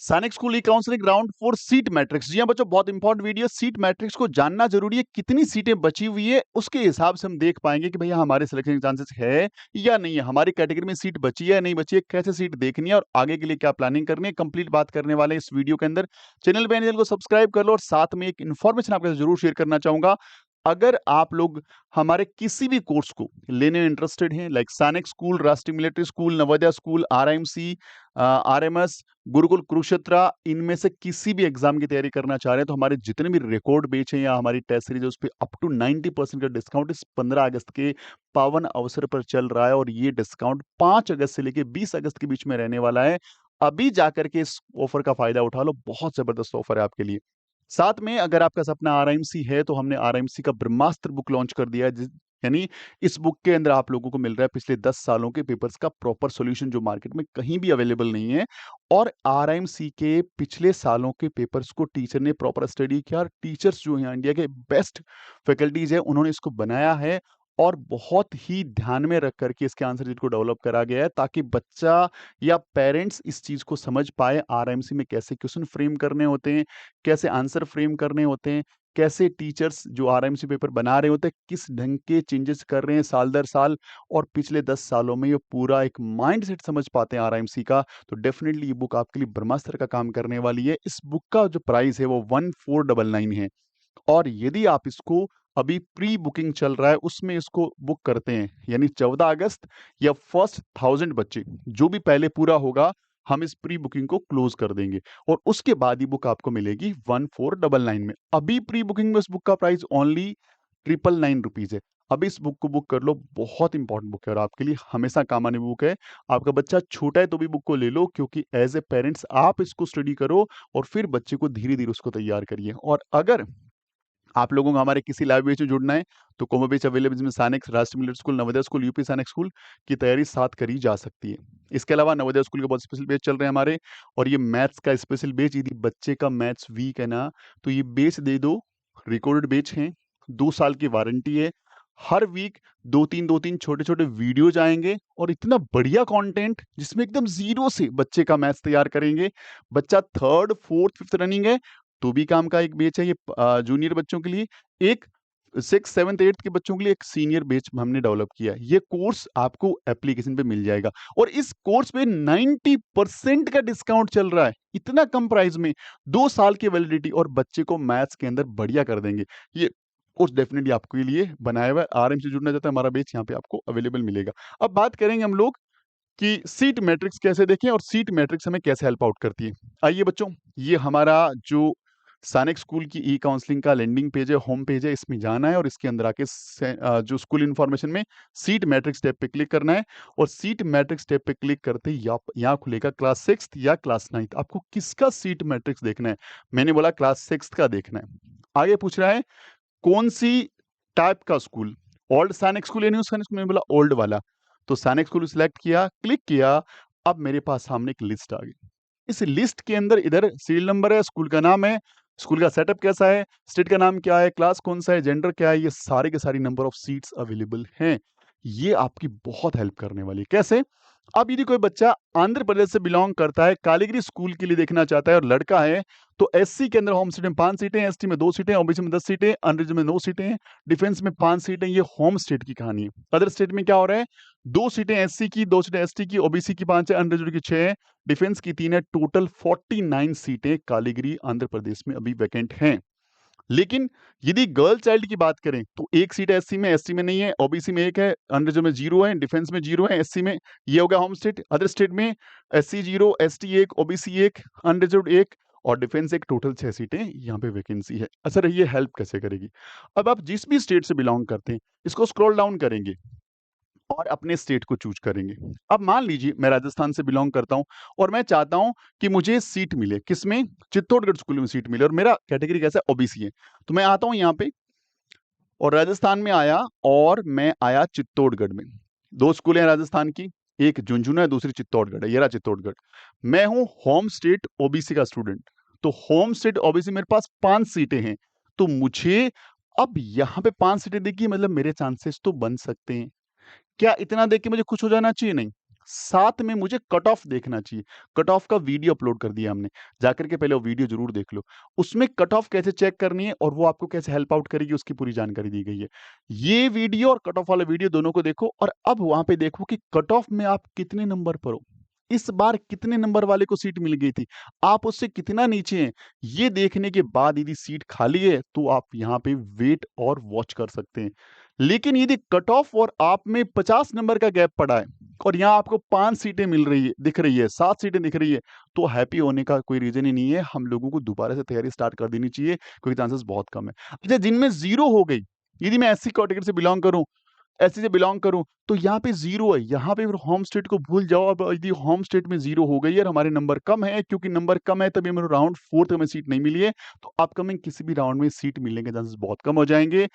सैनिक school e counselling round for seat matrix. जी हाँ बच्चों, बहुत इंपॉर्टेंट वीडियो। सीट मैट्रिक्स को जानना जरूरी है, कितनी सीटें बची हुई है उसके हिसाब से हम देख पाएंगे कि भैया हमारे सिलेक्शन के चांसेस है या नहीं है, हमारी कैटेगरी में सीट बची है या नहीं बची है, कैसे सीट देखनी है और आगे के लिए क्या प्लानिंग करनी है, कंप्लीट बात करने वाले हैं इस वीडियो के अंदर। चैनल को सब्सक्राइब कर लो और साथ में एक इन्फॉर्मेशन आपके साथ जरूर शेयर करना चाहूंगा। अगर आप लोग हमारे किसी भी कोर्स को लेने में इंटरेस्टेड हैं, लाइक सैनिक स्कूल, राष्ट्रीय military school, Navodaya school, RMC, RMS, Gurukul Kurukshetra, इनमें से किसी भी एग्जाम की तैयारी करना चाह रहे हैं तो हमारे जितने भी रिकॉर्ड बैच हैं या हमारी टेस्ट सीरीज है उस पर अप टू 90% का डिस्काउंट इस 15 अगस्त के पावन अवसर पर चल रहा है और ये डिस्काउंट 5 अगस्त से लेकर 20 अगस्त के बीच में रहने वाला है। अभी जाकर के इस ऑफर का फायदा उठा लो, बहुत जबरदस्त ऑफर है आपके लिए। साथ में अगर आपका सपना आरएमसी है तो हमने आरएमसी का ब्रह्मास्त्र बुक लॉन्च कर दिया है, यानी इस बुक के अंदर आप लोगों को मिल रहा है पिछले 10 सालों के पेपर्स का प्रॉपर सॉल्यूशन जो मार्केट में कहीं भी अवेलेबल नहीं है। और आरएमसी के पिछले सालों के पेपर्स को टीचर ने प्रॉपर स्टडी किया और टीचर्स जो हैं इंडिया के बेस्ट फैकल्टीज है उन्होंने इसको बनाया है और बहुत ही ध्यान में रख करके इसके आंसर शीट को डेवलप करा गया है ताकि बच्चा या पेरेंट्स इस चीज को समझ पाए आरएमसी में कैसे क्वेश्चन फ्रेम करने होते हैं, कैसे आंसर फ्रेम करने होते हैं, कैसे टीचर्स जो आरएमसी पेपर बना रहे होते हैं किस ढंग के चेंजेस कर रहे हैं साल दर साल, और पिछले 10 सालों में ये पूरा एक माइंडसेट समझ पाते हैं आरएमसी का। तो डेफिनेटली ये बुक आपके लिए ब्रह्मास्त्र का काम करने वाली है। इस बुक का जो प्राइस है वो 1499 है और यदि आप इसको अभी प्री बुकिंग चल रहा है उसमें इसको बुक करते हैं, यानी 14 अगस्त या फर्स्ट 1000 बच्चे जो भी पहले पूरा होगा हम इस प्री बुकिंग को क्लोज कर देंगे और उसके बाद ही बुक आपको मिलेगी 1499 में। अभी प्री बुकिंग में इस बुक का प्राइस ओनली 999 है। अभी इस बुक को बुक कर लो, बहुत इंपॉर्टेंट बुक है और आपके लिए हमेशा काम आने बुक है। आपका बच्चा छोटा है तो भी बुक को ले लो, क्योंकि एज ए पेरेंट्स आप इसको स्टडी करो और फिर बच्चे को धीरे धीरे उसको तैयार करिए। और अगर आप लोगों को हमारे किसी लाइव बैच में जुड़ना है तो कॉम्बो बैच अवेलेबल जिसमें सैनिक, राष्ट्रीय military school, Navodaya school, UP सैनिक स्कूल की तैयारी साथ करी जा सकती है। इसके अलावा नवोदय स्कूल के बहुत स्पेशल बैच चल रहे हैं हमारे, और ये मैथ्स का स्पेशल बैच, यदि बच्चे का मैथ्स वीक है ना तो ये बैच दे दो। रिकॉर्डेड बैच हैं, 2 साल की वारंटी है। हर वीक दो तीन छोटे छोटे वीडियो जाएंगे और इतना बढ़िया कंटेंट जिसमें एकदम जीरो से बच्चे का मैथ्स तैयार करेंगे। बच्चा थर्ड फोर्थ फिफ्थ रनिंग है तो भी काम का एक बैच है ये जूनियर बच्चों के लिए। एक 6th 7th 8th के बच्चों के लिए एक सीनियर बैच हमने डेवलप किया है। ये कोर्स आपको एप्लीकेशन पे मिल जाएगा और इस कोर्स पे 90% का डिस्काउंट चल रहा है, इतना कम प्राइस में। 2 साल की वैलिडिटी और बच्चे को मैथ्स के अंदर बढ़िया कर देंगे। ये कोर्स डेफिनेटली आपके लिए बनाया हुआ है। आरएम से जुड़ना चाहता है हमारा बैच यहाँ पे आपको अवेलेबल मिलेगा। अब बात करेंगे हम लोग कि सीट मैट्रिक्स कैसे देखें और सीट मैट्रिक्स हमें कैसे हेल्प आउट करती है। आइए बच्चों, ये हमारा जो सैनिक स्कूल की ई काउंसलिंग का लैंडिंग पेज है, होम पेज है, इसमें जाना है और इसके अंदर आके जो स्कूल इन्फॉर्मेशन में सीट मैट्रिक्स टैब पे क्लिक करना है और सीट मैट्रिक्स टैब पे क्लिक करते ही यहाँ खुलेगा क्लास 6 या क्लास 9। आपको किसका सीट मैट्रिक्स देखना है? मैंने बोला क्लास 6 का देखना है। आगे पूछ रहा है कौन सी टाइप का स्कूल, ओल्ड सैनिक स्कूल या न्यू सैनिक स्कूल? मैंने बोला ओल्ड वाला, तो सैनिक स्कूल सिलेक्ट किया, क्लिक किया। अब मेरे पास सामने एक लिस्ट आ गई। इस लिस्ट के अंदर इधर सीरियल नंबर है, स्कूल का नाम है, स्कूल का सेटअप कैसा है, स्टेट का नाम क्या है, क्लास कौन सा है, जेंडर क्या है, ये सारे के सारी नंबर ऑफ सीट्स अवेलेबल हैं। ये आपकी बहुत हेल्प करने वाली है। कैसे? अब यदि कोई बच्चा आंध्र प्रदेश से बिलोंग करता है, कालीगिरी स्कूल के लिए देखना चाहता है और लड़का है, तो एससी के अंदर होम स्टेट में 5 सीटें, एसटी में 2 सीटें, ओबीसी में 10 सीटें, अनरिजर्व में 9 सीटें, डिफेंस में 5 सीटें। ये होम स्टेट की कहानी है। अदर स्टेट में क्या हो रहा है? 2 सीटें एससी की, 2 सीटें एसटी की, ओबीसी की 5 है, अनरिजर्व की 6 है, डिफेंस की 3 है। टोटल 49 सीटें कालीगिरी आंध्र प्रदेश में अभी वैकेंट हैं। लेकिन यदि गर्ल चाइल्ड की बात करें तो 1 सीट एससी में, एसटी में नहीं है, ओबीसी में 1 है, अनरिजर्व में 0 है, डिफेंस में 0 है, एससी में। ये हो गया होम स्टेट। अदर स्टेट में एससी 0, एसटी 1, ओबीसी 1, अनरिजर्व 1 और डिफेंस 1। टोटल 6 सीटें यहाँ पे वैकेंसी है। अच्छा, ये हेल्प कैसे करेगी? अब आप जिस भी स्टेट से बिलोंग करते हैं इसको स्क्रॉल डाउन करेंगे और अपने स्टेट को चूज करेंगे। अब मान लीजिए मैं राजस्थान से बिलोंग करता हूं और मैं चाहता हूं कि मुझे सीट मिले, किसमें? चित्तौड़गढ़ स्कूल में सीट मिले और मेरा कैटेगरी कैसा है? ओबीसी है। तो मैं आता हूं यहाँ पे और राजस्थान में आया और मैं आया चित्तौड़गढ़ में। 2 स्कूल हैं राजस्थान की, एक झुंझुनू है, दूसरी चित्तौड़गढ़ है। ये रहा चित्तौड़गढ़। मैं हूं होम स्टेट ओबीसी का स्टूडेंट, तो होम स्टेट ओबीसी मेरे पास 5 सीटें हैं। तो मुझे अब यहाँ पे 5 सीटें देखिए, मतलब मेरे चांसेस तो बन सकते हैं। क्या इतना देख के मुझे खुश हो जाना चाहिए? नहीं। साथ में मुझे कट ऑफ देखना चाहिए। कट ऑफ का वीडियो अपलोड कर दिया हमने। जाकर के पहले वो वीडियो ज़रूर देख लो। उसमें कट ऑफ कैसे चेक करनी है और वो आपको कैसे हेल्प आउट करेगी उसकी पूरी जानकारी दी गई है। ये वीडियो और कट ऑफ वाला वीडियो दोनों को देखो और अब वहाँ पे देखो कि कट ऑफ में आप कितने नंबर पर हो। इस बार कितने नंबर वाले को सीट मिल गई थी, आप उससे कितना नीचे हैं। ये देखने के बाद यदि सीट खाली है तो आप यहाँ पे वेट और वॉच कर सकते हैं। लेकिन यदि कट ऑफ और आप में 50 नंबर का गैप पड़ा है और यहाँ आपको 5 सीटें मिल रही है दिख रही है, 7 सीटें दिख रही है, तो हैप्पी होने का कोई रीज़न ही नहीं है। हम लोगों को दोबारा से तैयारी स्टार्ट कर देनी चाहिए क्योंकि चांसेस बहुत कम है। अच्छा, जिनमें 0 हो गई, यदि मैं एससी कैटेगरी से बिलॉन्ग करूँ, एससी से बिलॉन्ग करूँ, तो यहाँ पे 0 है, यहाँ पे फिर होम स्टेट को भूल जाओ। अब यदि होम स्टेट में 0 हो गई है और हमारे नंबर कम है, क्योंकि नंबर कम है तभी हमें राउंड 4 तक में सीट नहीं मिली है, तो अपकमिंग किसी भी राउंड में सीट मिलने के चांसेस बहुत कम हो जाएँगे।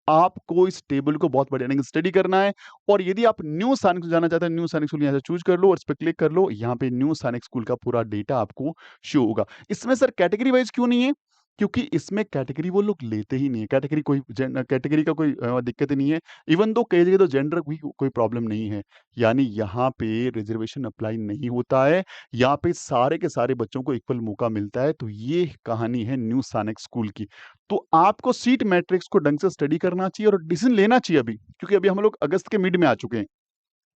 आपको इस टेबल को बहुत बढ़िया ढंग से स्टडी करना है और यदि आप न्यू सैनिक स्कूल जाना चाहते हैं, न्यू सैनिक स्कूल यहाँ से चूज़ कर लो और इस पे क्लिक कर लो। यहाँ पे न्यू सैनिक स्कूल का पूरा डेटा आपको शो होगा। इसमें सर कैटेगरी वाइज़ क्यों नहीं है? क्योंकि इसमें कैटेगरी वो लोग लेते ही नहीं है। कैटेगरी का कोई दिक्कत ही नहीं है। इवन दो कई जगह तो जेंडर भी कोई प्रॉब्लम नहीं है। यानी यहाँ पे रिज़र्वेशन अप्लाई नहीं होता है। यहाँ पे सारे के सारे बच्चों को इक्वल मौका मिलता है। तो ये कहानी है न्यू सैनिक स्कूल की। तो आपको सीट मैट्रिक्स को ढंग से स्टडी करना चाहिए और डिसीजन लेना चाहिए अभी, क्योंकि अभी हम लोग अगस्त के मिड में आ चुके हैं।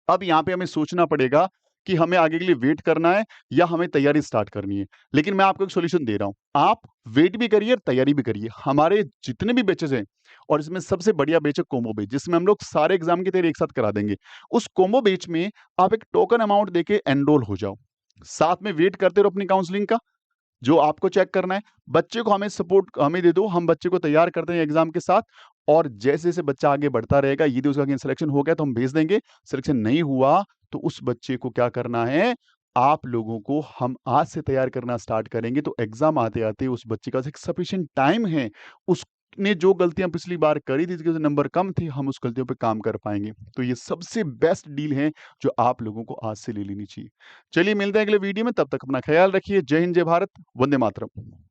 अब यहाँ पे हमें सोचना पड़ेगा कि हमें आगे के लिए वेट करना है या हमें तैयारी स्टार्ट करनी है। लेकिन मैं आपको एक सॉल्यूशन दे रहा हूँ, आप वेट भी करिए और तैयारी भी करिए। हमारे जितने भी बैचेज़ हैं और इसमें सबसे बढ़िया बैच है कॉम्बो बैच, जिसमें हम लोग सारे एग्ज़ाम की तैयारी एक साथ करा देंगे। उस कॉम्बो बैच में आप एक टोकन अमाउंट देके एनरोल हो जाओ। साथ में वेट करते रहो अपनी काउंसलिंग का। जो आपको चेक करना है, बच्चे को हमें सपोर्ट हमें दे दो, हम बच्चे को तैयार करते हैं एग्ज़ाम के साथ और जैसे-जैसे बच्चा आगे बढ़ता रहेगा, यदि उसका कहीं सिलेक्शन हो गया तो हम भेज देंगे, सिलेक्शन नहीं हुआ तो उस बच्चे को क्या करना है, आप लोगों को हम आज से तैयार करना स्टार्ट करेंगे, तो एग्ज़ाम आते-आते उस बच्चे के पास एक सफिशिएंट टाइम है, उसने जो गलतियाँ पिछली बार करी थी, जिसके नंबर कम थे, हम उस गलतियों पे काम कर पाएँगे। तो ये सबसे बेस्ट डील है, जो आप लोगों को आज से ले लेनी चाहिए। चलिए मिलते हैं अगले वीडियो में, तब तक अपना ख़्याल रखिए। जय हिंद, जय भारत, वंदे मातरम।